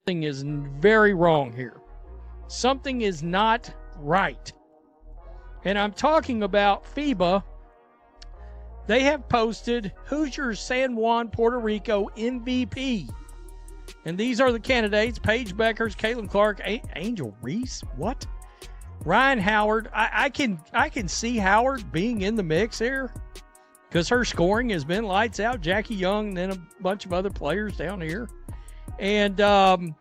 Something is very wrong here. Something is not right. And I'm talking about FIBA. They have posted who's your San Juan, Puerto Rico MVP. And these are the candidates: Paige Bueckers, Caitlin Clark, Angel Reese, what? Ryan Howard. I can see Howard being in the mix here because her scoring has been lights out. Jackie Young, and then a bunch of other players down here. And all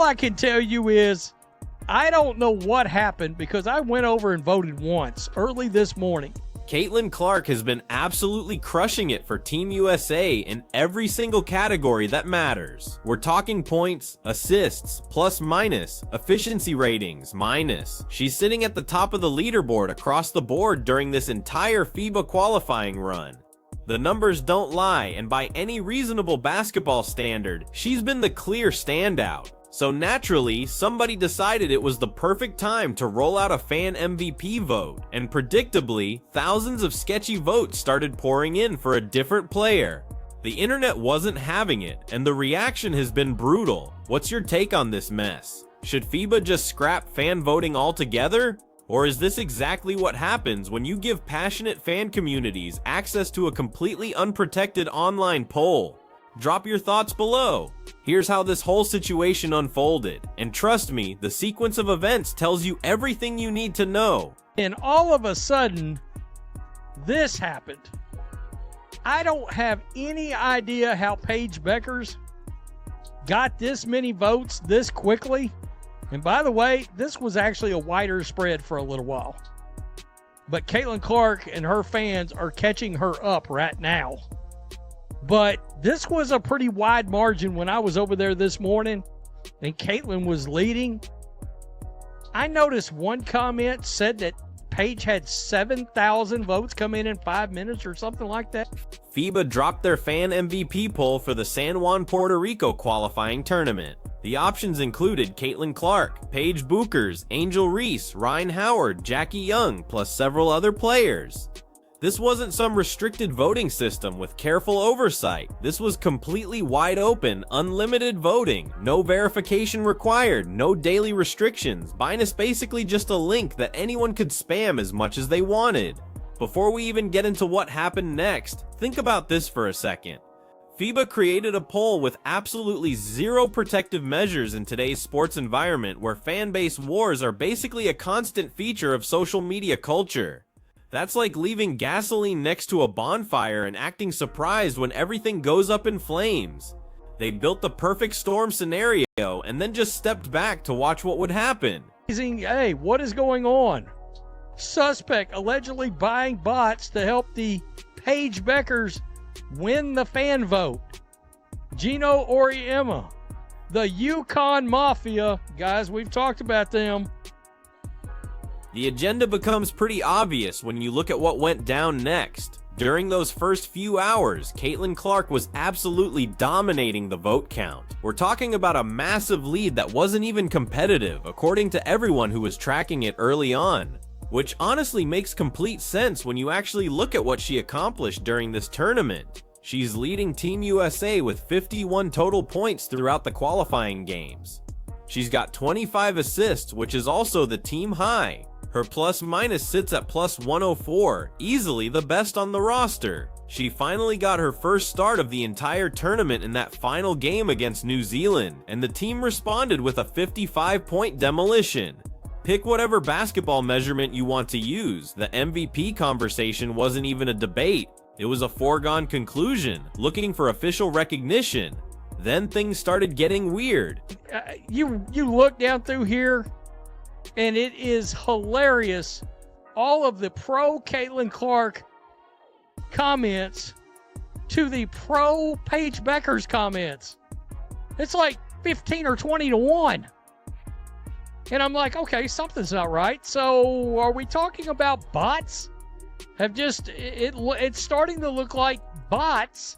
I can tell you is I don't know what happened because I went over and voted once early this morning. Caitlin Clark has been absolutely crushing it for Team USA in every single category that matters. We're talking points, assists, plus minus, efficiency ratings, minus. She's sitting at the top of the leaderboard across the board during this entire FIBA qualifying run. The numbers don't lie, and by any reasonable basketball standard, she's been the clear standout. So naturally, somebody decided it was the perfect time to roll out a fan MVP vote, and predictably, thousands of sketchy votes started pouring in for a different player. The internet wasn't having it, and the reaction has been brutal. What's your take on this mess? Should FIBA just scrap fan voting altogether? Or is this exactly what happens when you give passionate fan communities access to a completely unprotected online poll? Drop your thoughts below. Here's how this whole situation unfolded, and trust me, the sequence of events tells you everything you need to know. And all of a sudden, this happened. I don't have any idea how Paige Bueckers got this many votes this quickly. And by the way, this was actually a wider spread for a little while. But Caitlin Clark and her fans are catching her up right now. But this was a pretty wide margin when I was over there this morning and Caitlin was leading. I noticed one comment said that Paige had 7,000 votes come in 5 minutes or something like that. FIBA dropped their fan MVP poll for the San Juan, Puerto Rico qualifying tournament. The options included Caitlin Clark, Paige Bueckers, Angel Reese, Ryan Howard, Jackie Young, plus several other players. This wasn't some restricted voting system with careful oversight. This was completely wide open, unlimited voting, no verification required, no daily restrictions, minus basically just a link that anyone could spam as much as they wanted. Before we even get into what happened next, think about this for a second. FIBA created a poll with absolutely zero protective measures in today's sports environment where fan base wars are basically a constant feature of social media culture. That's like leaving gasoline next to a bonfire and acting surprised when everything goes up in flames. They built the perfect storm scenario and then just stepped back to watch what would happen. Hey, what is going on? Suspect allegedly buying bots to help the Paige Bueckers win the fan vote. Gino Auriemma, the UConn Mafia. Guys, we've talked about them. The agenda becomes pretty obvious when you look at what went down next. During those first few hours, Caitlin Clark was absolutely dominating the vote count. We're talking about a massive lead that wasn't even competitive, according to everyone who was tracking it early on. Which honestly makes complete sense when you actually look at what she accomplished during this tournament. She's leading Team USA with 51 total points throughout the qualifying games. She's got 25 assists, which is also the team high. Her plus minus sits at plus 104, easily the best on the roster. She finally got her first start of the entire tournament in that final game against New Zealand, and the team responded with a 55-point demolition. Pick whatever basketball measurement you want to use. The MVP conversation wasn't even a debate. It was a foregone conclusion, looking for official recognition. Then things started getting weird. You look down through here, and it is hilarious. All of the pro Caitlin Clark comments to the pro Paige Bueckers comments. It's like 15 or 20 to 1. And I'm like, okay, something's not right. So are we talking about bots? It's starting to look like bots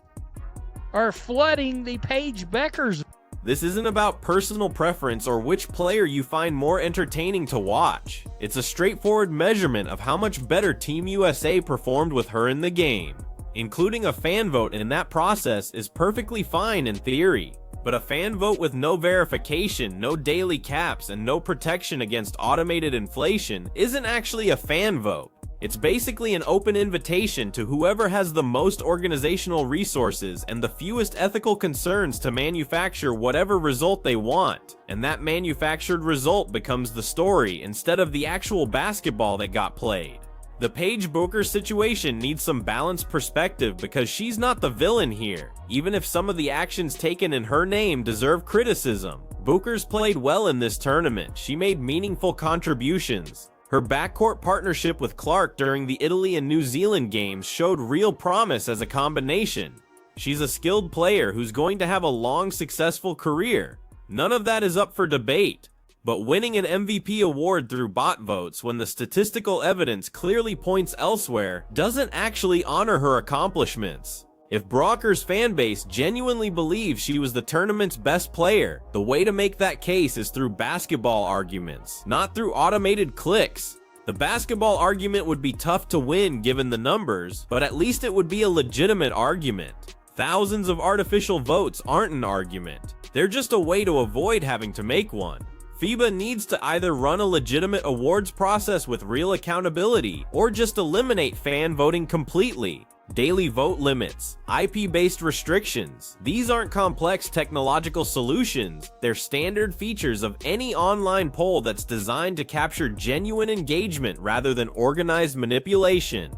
are flooding the Paige Bueckers. This isn't about personal preference or which player you find more entertaining to watch. It's a straightforward measurement of how much better Team USA performed with her in the game. Including a fan vote in that process is perfectly fine in theory, But a fan vote with no verification, no daily caps, and no protection against automated inflation isn't actually a fan vote. It's basically an open invitation to whoever has the most organizational resources and the fewest ethical concerns to manufacture whatever result they want. And that manufactured result becomes the story instead of the actual basketball that got played. The Paige Bueckers situation needs some balanced perspective because she's not the villain here, even if some of the actions taken in her name deserve criticism. Bueckers played well in this tournament. She made meaningful contributions. Her backcourt partnership with Clark during the Italy and New Zealand games showed real promise as a combination. She's a skilled player who's going to have a long, successful career. None of that is up for debate. But winning an MVP award through bot votes when the statistical evidence clearly points elsewhere doesn't actually honor her accomplishments. If Bueckers' fanbase genuinely believes she was the tournament's best player, the way to make that case is through basketball arguments, not through automated clicks. The basketball argument would be tough to win given the numbers, but at least it would be a legitimate argument. Thousands of artificial votes aren't an argument. They're just a way to avoid having to make one. FIBA needs to either run a legitimate awards process with real accountability, or just eliminate fan voting completely. Daily vote limits, IP-based restrictions. These aren't complex technological solutions. They're standard features of any online poll that's designed to capture genuine engagement rather than organized manipulation.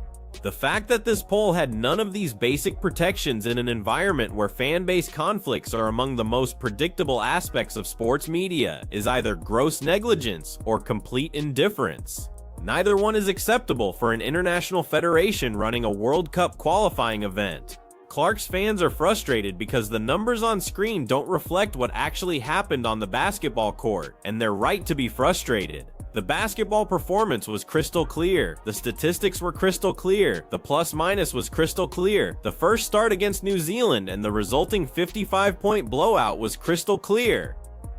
The fact that this poll had none of these basic protections in an environment where fan-base conflicts are among the most predictable aspects of sports media is either gross negligence or complete indifference. Neither one is acceptable for an international federation running a World Cup qualifying event. Clark's fans are frustrated because the numbers on screen don't reflect what actually happened on the basketball court, and they're right to be frustrated. The basketball performance was crystal clear, the statistics were crystal clear, the plus-minus was crystal clear, the first start against New Zealand and the resulting 55-point blowout was crystal clear.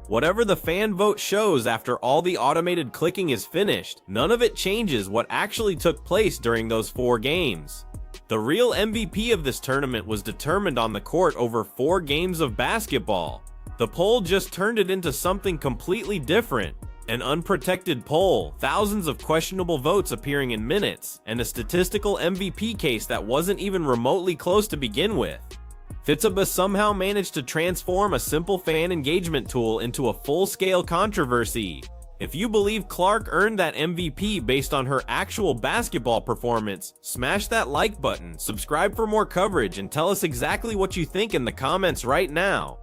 Whatever the fan vote shows after all the automated clicking is finished, none of it changes what actually took place during those 4 games. The real MVP of this tournament was determined on the court over 4 games of basketball. The poll just turned it into something completely different. An unprotected poll, thousands of questionable votes appearing in minutes, and a statistical MVP case that wasn't even remotely close to begin with. FIBA somehow managed to transform a simple fan engagement tool into a full-scale controversy. If you believe Clark earned that MVP based on her actual basketball performance, smash that like button, subscribe for more coverage, and tell us exactly what you think in the comments right now.